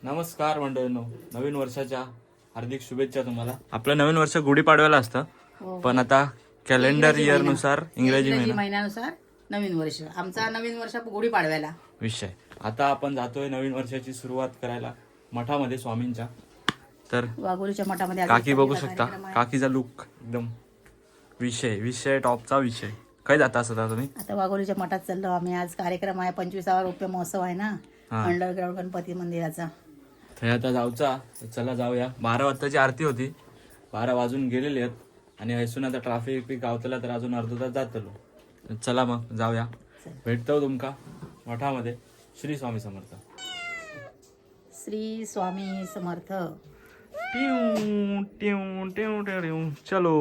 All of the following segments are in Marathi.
नमस्कार मंडळींनो, नवीन वर्षाच्या हार्दिक शुभेच्छा तुम्हाला. आपलं नवीन वर्ष गुढीपाडव्याला असतं, पण आता कॅलेंडर इयर नुसार इंग्रजी महिन्यानुसार नवीन वर्ष. आमचा नवीन वर्ष गुढीपाडव्याला विषय. आता आपण जातोय नवीन वर्षाची सुरुवात करायला मठामध्ये स्वामींच्या. तर वाघोलीच्या मठामध्ये काकी बघू शकता, काकीचा लुक एकदम विषय टॉपचा विषय. काय जाता असता तुम्ही? आता वाघोलीच्या मठात चाललो आम्ही. आज कार्यक्रम आहे, 25वा रौप्य महोत्सव आहे ना अंडरग्राउंड गणपती मंदिराचा. तर आता जाऊचा, चला जाऊया. 12 वाजताची आरती होती, 12 वाजून गेलेले आहेत आणि हैसून आता ट्रॅफिक गावतला तर अजून अर्धा तास जातलो. चला मग जाऊया, भेटतो तुमका मठामध्ये. श्री स्वामी समर्थ. श्री स्वामी समर्थ. टिऊ टिऊ टिऊ टिऊ. चलो.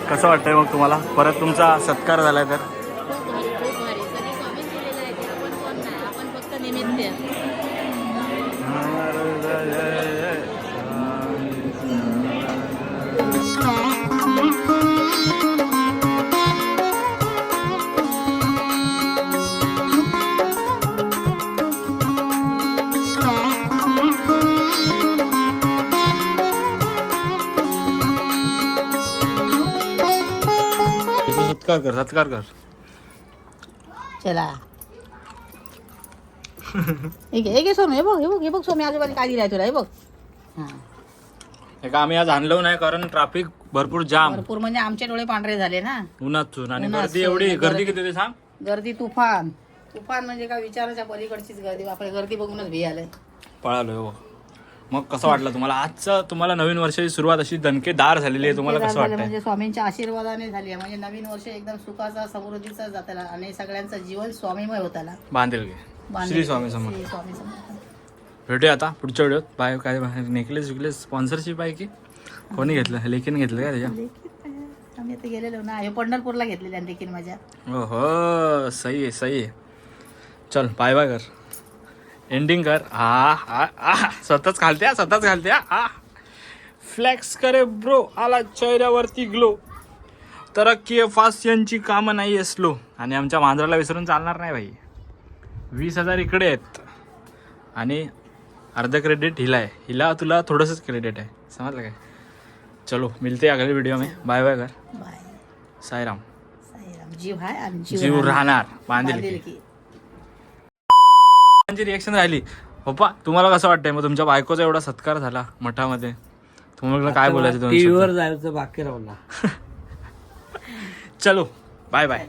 कसं वाटतंय मग तुम्हाला परत तुमचा सत्कार झालाय तर? सत्कार कर. चला एक सोमी. हे बघ सोमी, आजोबाने काय दिलाय तुला. हे बघ. आम्ही आज आणलो नाही कारण ट्रॅफिक भरपूर जाम. भरपूर म्हणजे आमचे डोळे पांढरे झाले ना उन्हातून. आणि गर्दी एवढी. गर्दी किती ते सांग? गर्दी तुफान म्हणजे काय विचाराच्या पलीकडचीच गर्दी. आपल्या गर्दी बघूनच भी आलंय. पळालोय. मग कसं वाटलं तुम्हाला आजचं? तुम्हाला नवीन वर्षाची सुरुवात अशी दणकेदार झालेली आहे. तुम्हाला कसं वाटतं? म्हणजे स्वामींच्या आशीर्वादाने झाली आहे. म्हणजे नवीन वर्ष एकदम सुखाचा समृद्धीचा जाताला आणि सगळ्यांचं जीवन स्वामीमय होताला. बांधेल गे. श्री स्वामी समर्थ. भेटूया आता पुढच्या व्हिडिओत. बाय. काय नेकलेस स्पॉन्सरशिप आहे की कोणी घेतलं? लेकीन घेतलं का त्याच्या? आम्ही आता गेलेलो ना, हे पंढरपूरला घेतलेल्या लेकीन माझ्या. हो सही आहे. चल बाय कर. एंडिंग कर. स्वतःच घालत्या. फ्लेक्स करे ब्रो. आला चेहऱ्यावरती ग्लो. तरक्की फास्ट यांची कामं नाही आहे स्लो. आणि आमच्या मांजराला विसरून चालणार नाही भाई. 20,000 इकडे आहेत आणि अर्ध क्रेडिट हिला आहे. हिला तुला थोडंसंच क्रेडिट आहे, समजलं काय? चलो मिलते अगले व्हिडिओ में. बाय कर. बाय. साईराम. जीव आहे आणि जीव राहणार. बांधेल की. रिएक्शन राहिली. पप्पा तुम्हाला कसं वाटतंय मग तुमच्या बायकोचा एवढा सत्कार झाला मठामध्ये? तुम्हाला काय बोलायचं? टीव्हीवर जायचं बाकी राहून. चलो बाय.